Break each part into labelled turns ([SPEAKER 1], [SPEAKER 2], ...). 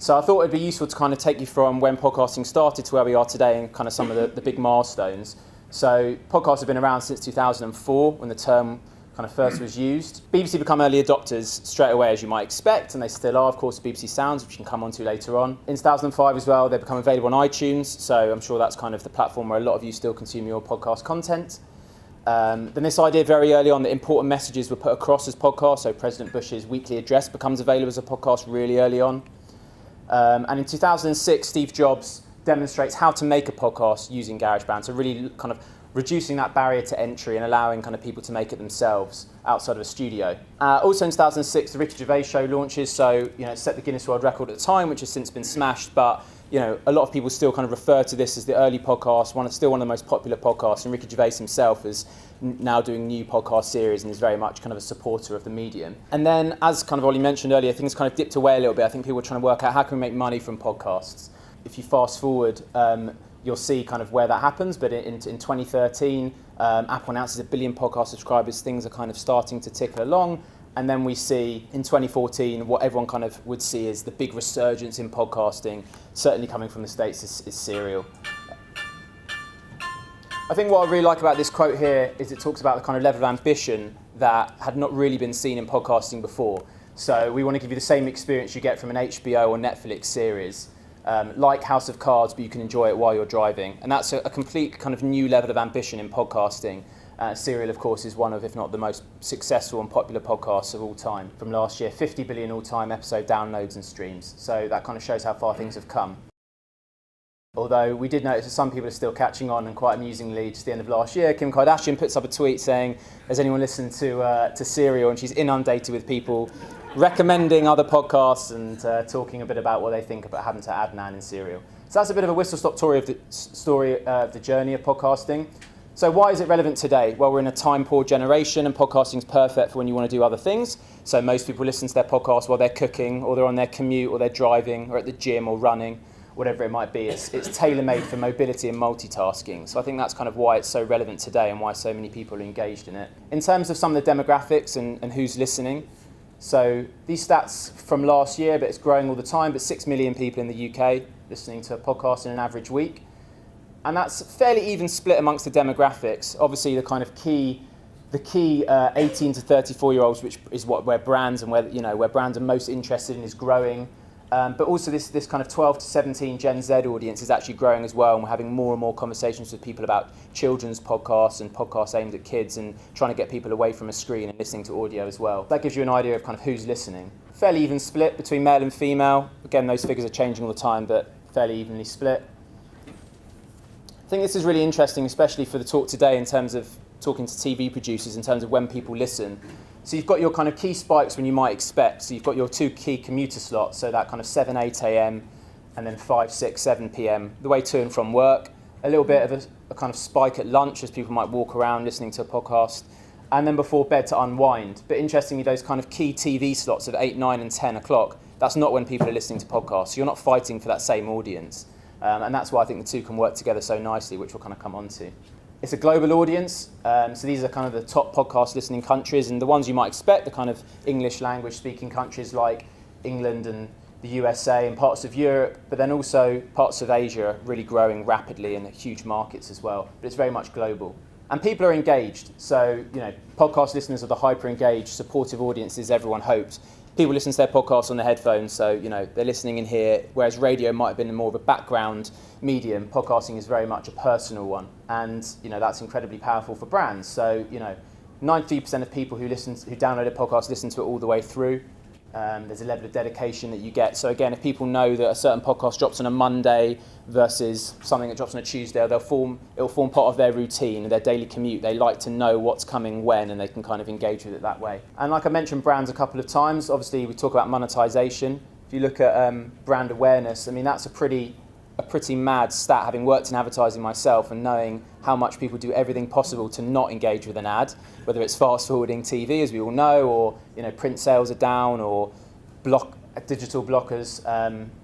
[SPEAKER 1] So I thought it'd be useful to kind of take you from when podcasting started to where we are today and kind of some of the big milestones. So podcasts have been around since 2004 when the term kind of first was used. BBC become early adopters straight away, as you might expect, and they still are, of course, BBC Sounds, which you can come on to later on. In 2005 as well, they become available on iTunes, so I'm sure that's kind of the platform where a lot of you still consume your podcast content. Then this idea very early on that important messages were put across as podcasts, so President Bush's weekly address becomes available as a podcast really early on. And in 2006, Steve Jobs demonstrates how to make a podcast using GarageBand, so really kind of reducing that barrier to entry and allowing kind of people to make it themselves outside of a studio. Also in 2006, the Ricky Gervais show launches, so it set the Guinness World Record at the time, which has since been smashed, but a lot of people still kind of refer to this as the early podcast, still one of the most popular podcasts, and Ricky Gervais himself is now doing new podcast series and is very much kind of a supporter of the medium. And then, as kind of Ollie mentioned earlier, things kind of dipped away a little bit. I think people were trying to work out how can we make money from podcasts. If you fast forward, you'll see kind of where that happens, but in 2013, Apple announces 1 billion podcast subscribers. Things are kind of starting to tickle along. And then we see in 2014 what everyone kind of would see as the big resurgence in podcasting, certainly coming from the States, is Serial. I think what I really like about this quote here is it talks about the kind of level of ambition that had not really been seen in podcasting before. So we want to give you the same experience you get from an HBO or Netflix series, like House of Cards, but you can enjoy it while you're driving. And that's a complete kind of new level of ambition in podcasting. Serial, of course, is one of, if not the most successful and popular podcasts of all time. From last year, 50 billion all-time episode downloads and streams. So that kind of shows how far things have come. Although we did notice that some people are still catching on, and quite amusingly, just the end of last year, Kim Kardashian puts up a tweet saying, has anyone listened to Serial? And she's inundated with people recommending other podcasts and talking a bit about what they think about having to Adnan in Serial. So that's a bit of a whistle-stop story of the journey of podcasting. So why is it relevant today? Well, we're in a time-poor generation and podcasting's perfect for when you want to do other things. So most people listen to their podcast while they're cooking, or they're on their commute, or they're driving, or at the gym, or running, whatever it might be. It's tailor-made for mobility and multitasking. So I think that's kind of why it's so relevant today and why so many people are engaged in it. In terms of some of the demographics and who's listening, so these stats from last year, but it's growing all the time, but 6 million people in the UK listening to a podcast in an average week. And that's fairly even split amongst the demographics. Obviously, the kind of key 18 to 34-year-olds, which is where brands and where brands are most interested in, is growing. But also this kind of 12 to 17 Gen Z audience is actually growing as well, and we're having more and more conversations with people about children's podcasts and podcasts aimed at kids, and trying to get people away from a screen and listening to audio as well. That gives you an idea of kind of who's listening. Fairly even split between male and female. Again, those figures are changing all the time, but fairly evenly split. I think this is really interesting, especially for the talk today in terms of talking to TV producers, in terms of when people listen. So you've got your kind of key spikes when you might expect. So you've got your 2 key commuter slots, so that kind of 7, 8 a.m. and then 5, 6, 7 p.m, the way to and from work. A little bit of a kind of spike at lunch as people might walk around listening to a podcast, and then before bed to unwind. But interestingly, those kind of key TV slots of 8, 9 and 10 o'clock, that's not when people are listening to podcasts. So you're not fighting for that same audience. And that's why I think the two can work together so nicely, which we'll kind of come on to. It's a global audience, so these are kind of the top podcast listening countries, and the ones you might expect, the kind of English language speaking countries like England and the USA and parts of Europe, but then also parts of Asia are really growing rapidly and huge markets as well. But it's very much global. And people are engaged, so podcast listeners are the hyper-engaged, supportive audiences everyone hoped. People listen to their podcasts on their headphones, so they're listening in here, whereas radio might have been more of a background medium. Podcasting is very much a personal one, and that's incredibly powerful for brands. So 93% of people who download a podcast listen to it all the way through. There's a level of dedication that you get. So again, if people know that a certain podcast drops on a Monday versus something that drops on a Tuesday, it'll form part of their routine, their daily commute. They like to know what's coming when, and they can kind of engage with it that way. And like I mentioned brands a couple of times, obviously we talk about monetization. If you look at brand awareness, I mean, that's a pretty mad stat, having worked in advertising myself and knowing how much people do everything possible to not engage with an ad, whether it's fast forwarding TV, as we all know, or print sales are down, or digital blockers.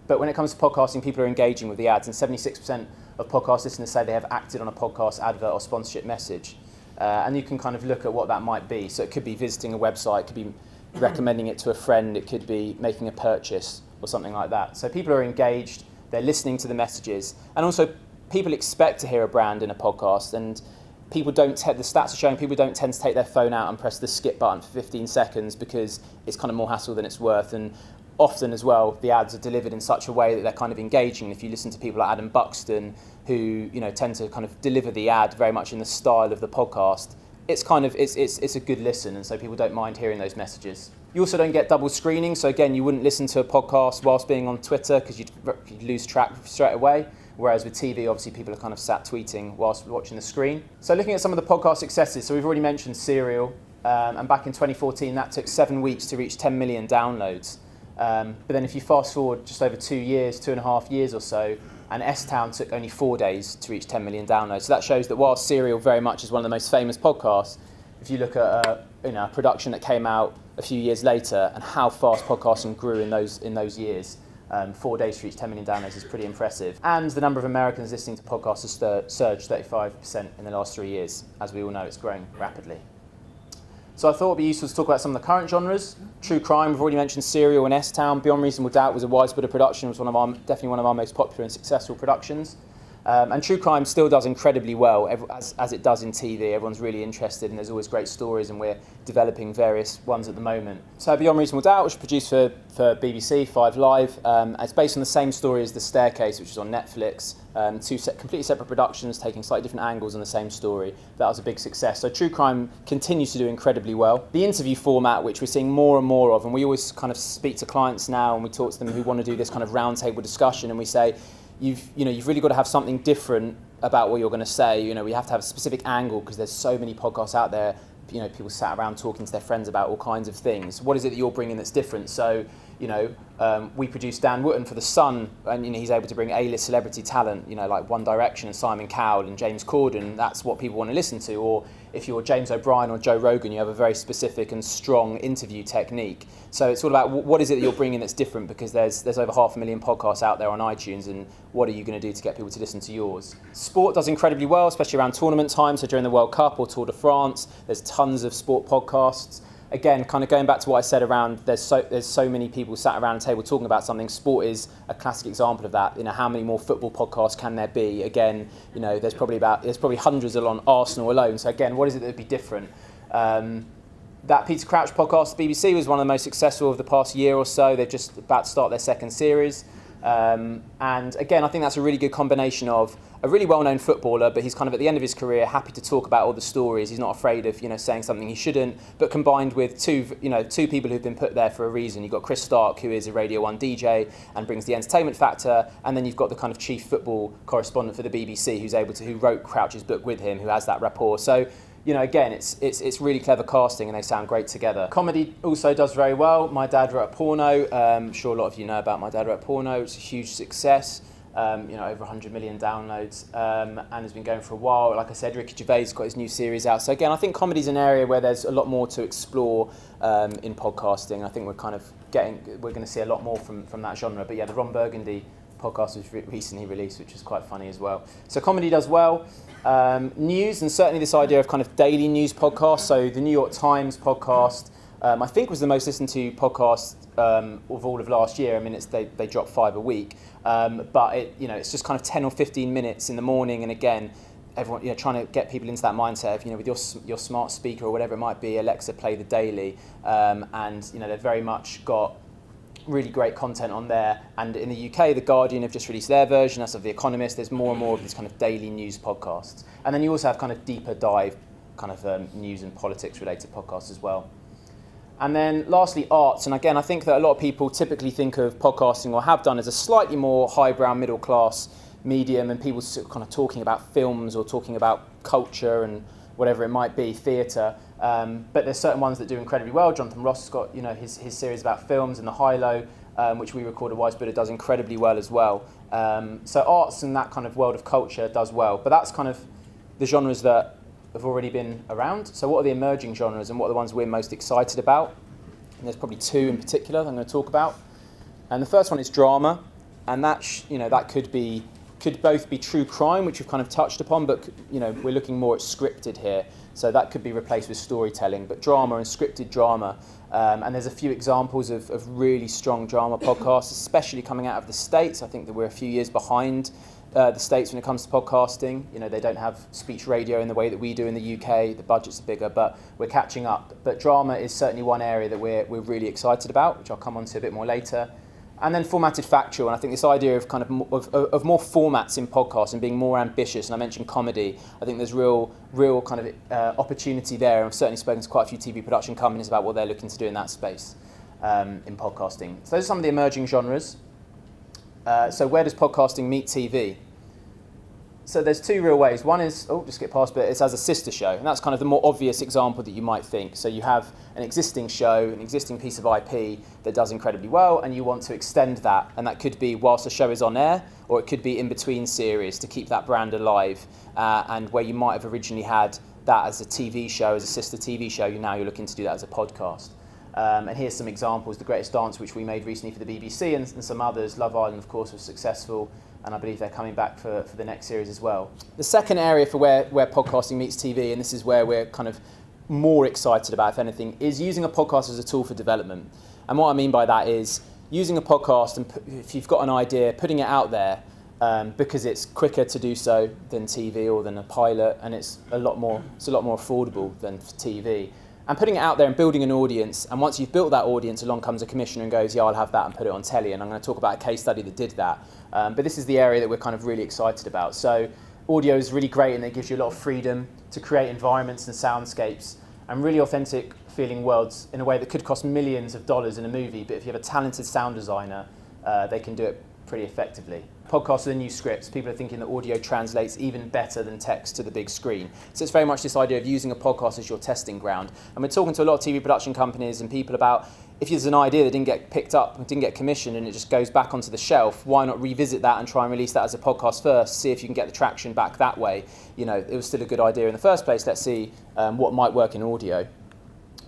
[SPEAKER 1] But when it comes to podcasting, people are engaging with the ads, and 76% of podcast listeners say they have acted on a podcast advert or sponsorship message. And you can kind of look at what that might be. So it could be visiting a website, it could be recommending it to a friend, it could be making a purchase. or something like that. So people are engaged, they're listening to the messages, and also people expect to hear a brand in a podcast, and people don't the stats are showing people don't tend to take their phone out and press the skip button for 15 seconds because it's kind of more hassle than it's worth. And often as well, the ads are delivered in such a way that they're kind of engaging. If you listen to people like Adam Buxton, who tend to kind of deliver the ad very much in the style of the podcast, it's a good listen, and so people don't mind hearing those messages. You also don't get double screening, so again, you wouldn't listen to a podcast whilst being on Twitter because you'd lose track straight away. Whereas with TV, obviously people are kind of sat tweeting whilst watching the screen. So looking at some of the podcast successes, so we've already mentioned Serial, and back in 2014, that took 7 weeks to reach 10 million downloads. But then if you fast forward just over 2.5 years or so, and S-Town took only 4 days to reach 10 million downloads. So that shows that while Serial very much is one of the most famous podcasts, if you look at a production that came out a few years later and how fast podcasting grew in those years, 4 days to reach 10 million downloads is pretty impressive. And the number of Americans listening to podcasts has surged 35% in the last 3 years. As we all know, it's growing rapidly. So I thought it would be useful to talk about some of the current genres. True crime, we've already mentioned Serial and S-Town. Beyond Reasonable Doubt was a Wisebuddah production. It was definitely one of our most popular and successful productions. And true crime still does incredibly well, as it does in TV. Everyone's really interested, and there's always great stories, and we're developing various ones at the moment. So Beyond Reasonable Doubt, which was produced for BBC, 5 Live, it's based on the same story as The Staircase, which is on Netflix. Two completely separate productions taking slightly different angles on the same story. That was a big success. So true crime continues to do incredibly well. The interview format, which we're seeing more and more of, and we always kind of speak to clients now, and we talk to them who want to do this kind of roundtable discussion, and we say, you've really got to have something different about what you're going to say. We have to have a specific angle because there's so many podcasts out there. People sat around talking to their friends about all kinds of things. What is it that you're bringing that's different? So, we produced Dan Wootton for The Sun, and he's able to bring A-list celebrity talent, like One Direction and Simon Cowell and James Corden. That's what people want to listen to. Or if you're James O'Brien or Joe Rogan, you have a very specific and strong interview technique. So it's all about what is it that you're bringing that's different, because there's over 500,000 podcasts out there on iTunes, and what are you going to do to get people to listen to yours? Sport does incredibly well, especially around tournament time. So during the World Cup or Tour de France, there's tons of sport podcasts. Again, kind of going back to what I said around there's so many people sat around a table talking about something. Sport is a classic example of that. How many more football podcasts can there be? Again, there's probably hundreds on Arsenal alone. So again, what is it that would be different? That Peter Crouch podcast, the BBC, was one of the most successful of the past year or so. They're just about to start their second series. And again, I think that's a really good combination of a really well-known footballer, but he's kind of at the end of his career, happy to talk about all the stories. He's not afraid of saying something he shouldn't. But combined with two people who've been put there for a reason. You've got Chris Stark, who is a Radio 1 DJ and brings the entertainment factor, and then you've got the kind of chief football correspondent for the BBC, who wrote Crouch's book with him, who has that rapport. So, again, it's really clever casting, and they sound great together. Comedy also does very well. My Dad Wrote a Porno. I'm sure a lot of you know about My Dad Wrote a Porno. It's a huge success. Over 100 million downloads, and has been going for a while. Like I said, Ricky Gervais has got his new series out. So again, I think comedy's an area where there's a lot more to explore in podcasting. I think we're going to see a lot more from that genre. But yeah, the Ron Burgundy podcast was recently released, which was quite funny as well. So comedy does well. News, and certainly this idea of kind of daily news podcasts. So the New York Times podcast, I think, was the most listened to podcast of all of last year. I mean, they drop 5 a week, but it's just kind of 10 or 15 minutes in the morning, and again, everyone trying to get people into that mindset of with your smart speaker or whatever it might be, Alexa, play the daily, and they've very much got really great content on there. And in the UK, The Guardian have just released their version, as of The Economist. There's more and more of these kind of daily news podcasts, and then you also have kind of deeper dive kind of news and politics related podcasts as well. And then lastly, arts. And again, I think that a lot of people typically think of podcasting, or have done, as a slightly more highbrow middle class medium, and people kind of talking about films or talking about culture and whatever it might be, theatre. But there's certain ones that do incredibly well. Jonathan Ross has got his series about films, and the High Low, which we record at Wisebuddah, does incredibly well as well. So arts and that kind of world of culture does well. But that's kind of the genres that have already been around. So what are the emerging genres, and what are the ones we're most excited about? And there's probably 2 in particular that I'm going to talk about. And the first one is drama, and that that could be could both be true crime, which we've kind of touched upon, but we're looking more at scripted here. So that could be replaced with storytelling, but drama and scripted drama. And there's a few examples of really strong drama podcasts, especially coming out of the States. I think that we're a few years behind the States when it comes to podcasting. They don't have speech radio in the way that we do in the UK. The budgets are bigger, but we're catching up. But drama is certainly one area that we're really excited about, which I'll come on to a bit more later. And then formatted factual, and I think this idea of kind of more formats in podcasts and being more ambitious, and I mentioned comedy, I think there's real kind of opportunity there. I've certainly spoken to quite a few TV production companies about what they're looking to do in that space in podcasting. So those are some of the emerging genres. So where does podcasting meet TV? So there's two real ways. One is, just skip past, but it's as a sister show, and that's kind of the more obvious example that you might think. So you have an existing show, an existing piece of IP that does incredibly well, and you want to extend that, and that could be whilst the show is on air, or it could be in between series to keep that brand alive, and where you might have originally had that as a TV show, as a sister TV show, now you're looking to do that as a podcast. And here's some examples: The Greatest Dance, which we made recently for the BBC, and some others. Love Island, of course, was successful, and I believe they're coming back for the next series as well. The second area for where podcasting meets TV, and this is where we're kind of more excited about, if anything, is using a podcast as a tool for development. And what I mean by that is using a podcast, and if you've got an idea, putting it out there, because it's quicker to do so than TV or than a pilot, and it's a lot more affordable than TV. And putting it out there and building an audience, and once you've built that audience, along comes a commissioner and goes, yeah, I'll have that and put it on telly, and I'm going to talk about a case study that did that. But this is the area that we're kind of really excited about. So audio is really great, and it gives you a lot of freedom to create environments and soundscapes and really authentic feeling worlds in a way that could cost millions of dollars in a movie, but if you have a talented sound designer, they can do it pretty effectively. Podcasts are the new scripts. People are thinking that audio translates even better than text to the big screen. So it's very much this idea of using a podcast as your testing ground. And we're talking to a lot of TV production companies and people about, if there's an idea that didn't get picked up, didn't get commissioned, and it just goes back onto the shelf, why not revisit that and try and release that as a podcast first, see if you can get the traction back that way. It was still a good idea in the first place. Let's see what might work in audio.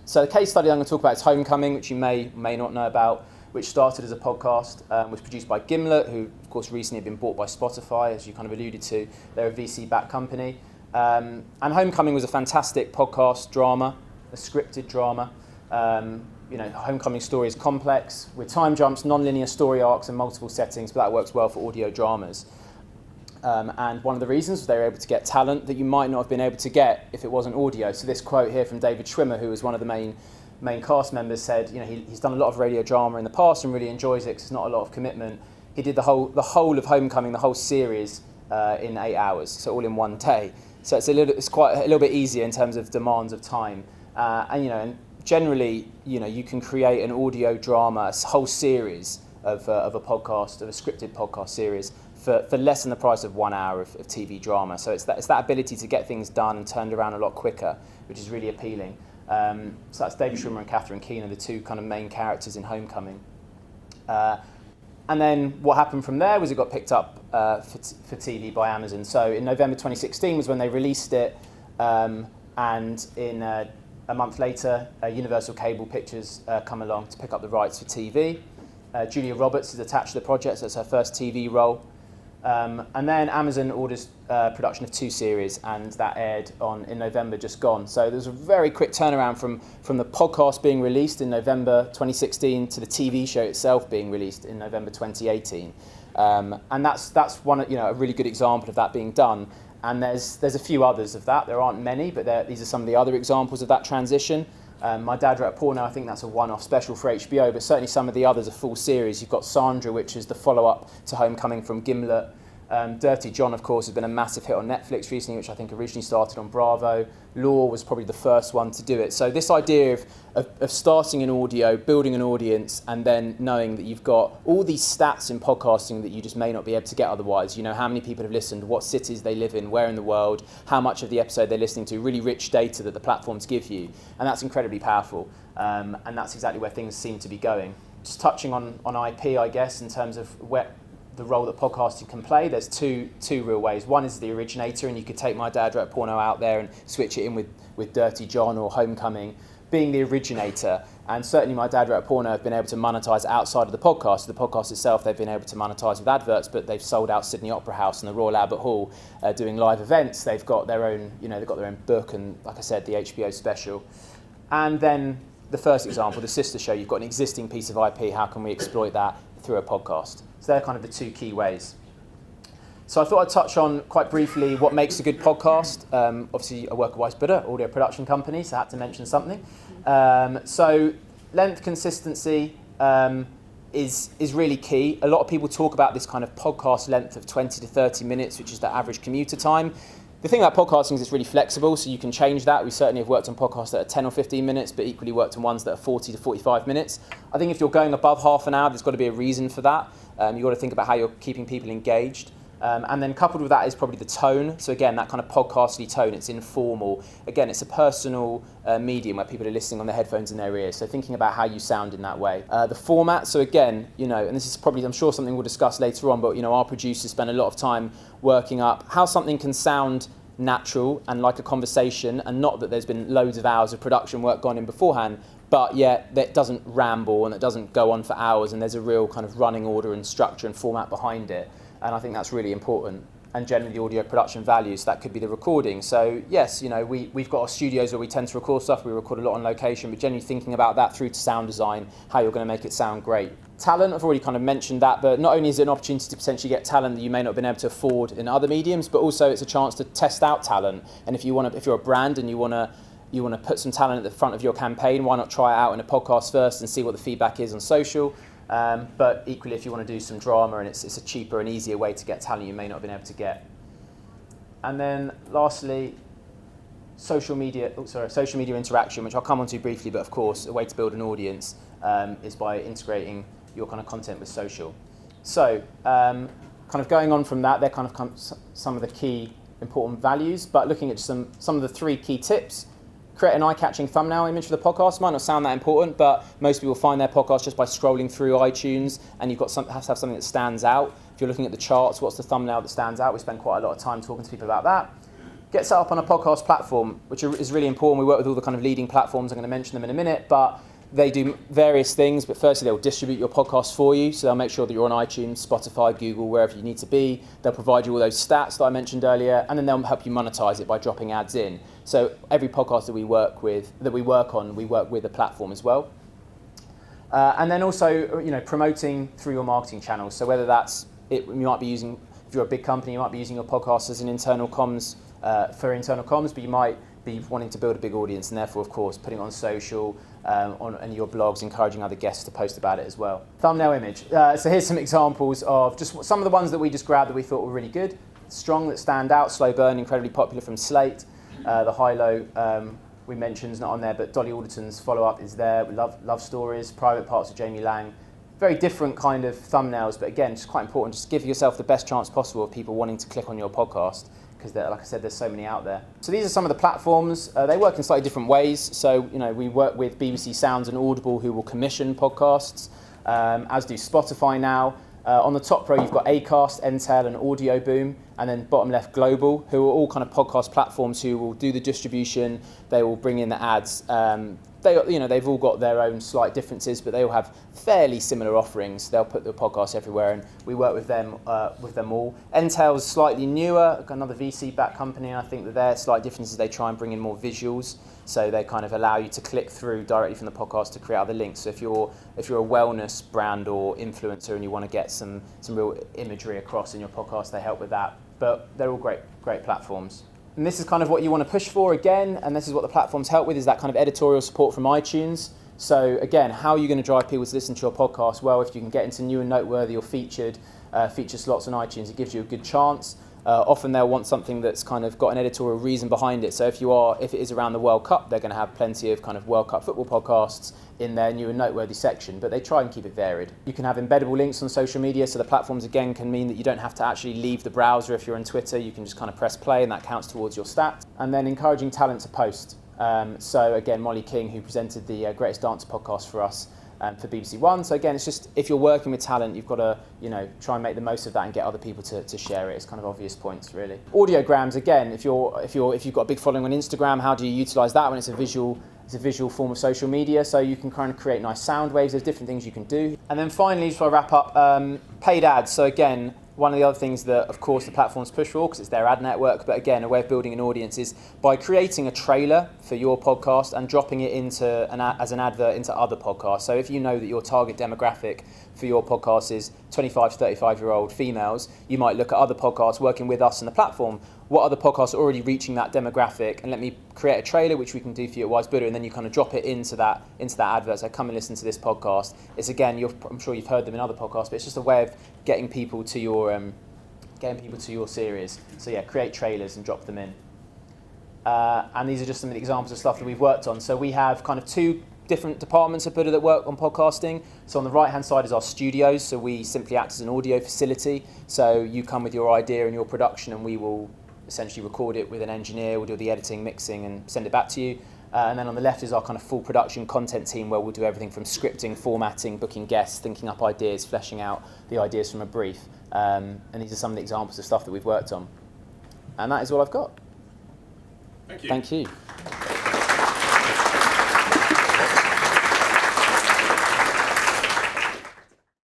[SPEAKER 1] So the case study I'm going to talk about is Homecoming, which you may not know about, which started as a podcast, was produced by Gimlet, who of course recently have been bought by Spotify, as you kind of alluded to. They're a VC-backed company. And Homecoming was a fantastic podcast drama, a scripted drama. Homecoming story is complex, with time jumps, non-linear story arcs and multiple settings, but that works well for audio dramas. And one of the reasons was they were able to get talent that you might not have been able to get if it wasn't audio. So this quote here from David Schwimmer, who was one of the main cast members, said, he's done a lot of radio drama in the past and really enjoys it because it's not a lot of commitment. He did the whole of Homecoming, the whole series, in 8 hours, so all in one day. So it's quite a little bit easier in terms of demands of time. And generally, you can create an audio drama, a whole series of a podcast, of a scripted podcast series, for less than the price of 1 hour of TV drama. So it's that ability to get things done and turned around a lot quicker, which is really appealing. So that's David Schwimmer and Catherine Keener, the two kind of main characters in Homecoming. And then what happened from there was it got picked up for TV by Amazon. So in November 2016 was when they released it, and in a month later, Universal Cable Pictures come along to pick up the rights for TV. Julia Roberts is attached to the project, so it's her first TV role. And then Amazon orders production of 2 series, and that aired in November just gone. So there's a very quick turnaround from the podcast being released in November 2016 to the TV show itself being released in November 2018. And that's one, a really good example of that being done. And there's a few others of that. There aren't many, but these are some of the other examples of that transition. My Dad Wrote a Porno, I think that's a one-off special for HBO, but certainly some of the others are full series. You've got Sandra, which is the follow-up to Homecoming from Gimlet. Dirty John, of course, has been a massive hit on Netflix recently, which I think originally started on Bravo. Law was probably the first one to do it. So this idea of starting in audio, building an audience, and then knowing that you've got all these stats in podcasting that you just may not be able to get otherwise. How many people have listened, what cities they live in, where in the world, how much of the episode they're listening to, really rich data that the platforms give you. And that's incredibly powerful. And that's exactly where things seem to be going. Just touching on IP, I guess, in terms of the role that podcasting can play, there's two real ways. One is the originator, and you could take My Dad Wrote a Porno out there and switch it in with Dirty John or Homecoming. being the originator. And certainly my dad wrote a porno have been able to monetize outside of the podcast. The podcast itself, they've been able to monetize with adverts, but they've sold out Sydney Opera House and the Royal Albert Hall doing live events. They've got their own, they've got their own book and, like I said, the HBO special. And then the first example, the sister show, you've got an existing piece of IP. How can we exploit that through a podcast? So they're kind of the two key ways. So I thought I'd touch on quite briefly what makes a good podcast. Obviously, I work at Wisebuddah, audio production company, so I had to mention something. So length consistency is really key. A lot of people talk about this kind of podcast length of 20 to 30 minutes, which is the average commuter time. The thing about podcasting is it's really flexible, so you can change that. We certainly have worked on podcasts that are 10 or 15 minutes, but equally worked on ones that are 40 to 45 minutes. I think if you're going above half an hour, there's got to be a reason for that. You've got to think about how you're keeping people engaged. And then coupled with that is probably the tone. So again, that kind of podcastly tone, it's informal. Again, it's a personal medium where people are listening on their headphones in their ears. So thinking about how you sound in that way. The format, so again, and this is probably, I'm sure something we'll discuss later on, but our producers spend a lot of time working up how something can sound natural and like a conversation, and not that there's been loads of hours of production work gone in beforehand, but yet that doesn't ramble and it doesn't go on for hours, and there's a real kind of running order and structure and format behind it. And I think that's really important. And generally the audio production values, that could be the recording. So yes, we've got our studios where we tend to record stuff, we record a lot on location, but generally thinking about that through to sound design, how you're going to make it sound great. Talent, I've already kind of mentioned that, but not only is it an opportunity to potentially get talent that you may not have been able to afford in other mediums, but also it's a chance to test out talent. And if you're a brand and you want to put some talent at the front of your campaign, why not try it out in a podcast first and see what the feedback is on social? But equally, if you want to do some drama and it's a cheaper and easier way to get talent you may not have been able to get. And then lastly, social media interaction, which I'll come on to briefly, but of course, a way to build an audience is by integrating your kind of content with social. So kind of going on from that, they're kind of some of the key important values, but looking at some of the 3 key tips. Create an eye-catching thumbnail image for the podcast. Might not sound that important, but most people find their podcast just by scrolling through iTunes, and you've got have to have something that stands out. If you're looking at the charts, what's the thumbnail that stands out? We spend quite a lot of time talking to people about that. Get set up on a podcast platform, which is really important. We work with all the kind of leading platforms. I'm going to mention them in a minute, but they do various things. But firstly, they'll distribute your podcast for you. So they'll make sure that you're on iTunes, Spotify, Google, wherever you need to be. They'll provide you all those stats that I mentioned earlier, and then they'll help you monetize it by dropping ads in. So every podcast that we work on, we work with a platform as well. And then also, promoting through your marketing channels. So whether that's it, you might be using, if you're a big company, you might be using your podcast as an internal comms for internal comms, but you might be wanting to build a big audience, and therefore, of course, putting it on social, on your blogs, encouraging other guests to post about it as well. Thumbnail image. So here's some examples of just some of the ones that we just grabbed that we thought were really good. Strong, that stand out. Slow burn, incredibly popular from Slate. The high-low we mentioned is not on there, but Dolly Alderton's follow-up is there. Love Stories, Private Parts of Jamie Lang. Very different kind of thumbnails, but again, just quite important. Just give yourself the best chance possible of people wanting to click on your podcast, because like I said, there's so many out there. So these are some of the platforms. They work in slightly different ways. So we work with BBC Sounds and Audible, who will commission podcasts, as do Spotify now. On the top row, you've got Acast, Entel, and Audio Boom, and then bottom left, Global, who are all kind of podcast platforms who will do the distribution. They will bring in the ads. They've all got their own slight differences, but they all have fairly similar offerings. They'll put the podcast everywhere, and we work with them all. Entel's slightly newer, another VC-backed company, and I think that their slight differences, they try and bring in more visuals, so they kind of allow you to click through directly from the podcast to create other links. So if you're a wellness brand or influencer and you want to get some real imagery across in your podcast, they help with that. But they're all great platforms. And this is kind of what you want to push for again, and this is what the platforms help with, is that kind of editorial support from iTunes. So again, how are you going to drive people to listen to your podcast? Well, if you can get into new and noteworthy or feature slots on iTunes, it gives you a good chance. Often they'll want something that's kind of got an editorial reason behind it. So if it is around the World Cup, they're going to have plenty of kind of World Cup football podcasts in their new and noteworthy section, but they try and keep it varied. You can have embeddable links on social media, so the platforms again can mean that you don't have to actually leave the browser. If you're on Twitter, you can just kind of press play and that counts towards your stats. And then encouraging talent to post. So again, Molly King, who presented the Greatest Dancer podcast for us, for BBC One. So again, it's just, if you're working with talent, you've got to try and make the most of that and get other people to share it. It's kind of obvious points, really. Audiograms, again, if you've got a big following on Instagram, how do you utilize that when it's a visual It's a visual form of social media, so you can kind of create nice sound waves. There's different things you can do. And then finally, before I wrap up, paid ads. So again, one of the other things that, of course, the platforms push for, because it's their ad network, but again, a way of building an audience is by creating a trailer for your podcast and dropping it into as an advert into other podcasts. So if you know that your target demographic for your podcast is 25 to 35-year-old females, you might look at other podcasts working with us on the platform. What other podcasts are already reaching that demographic? And let me create a trailer, which we can do for you at Wisebuddah, and then you kind of drop it into that advert. So come and listen to this podcast. It's again, I'm sure you've heard them in other podcasts, but it's just a way of getting people to your series. So yeah, create trailers and drop them in. And these are just some of the examples of stuff that we've worked on. So we have kind of two different departments at Buddah that work on podcasting. So on the right-hand side is our studios. So we simply act as an audio facility. So you come with your idea and your production, and we will essentially record it with an engineer. We'll do the editing, mixing, and send it back to you. And then on the left is our kind of full production content team, where we'll do everything from scripting, formatting, booking guests, thinking up ideas, fleshing out the ideas from a brief. And these are some of the examples of stuff that we've worked on. And that is all I've got.
[SPEAKER 2] Thank you.
[SPEAKER 1] Thank you.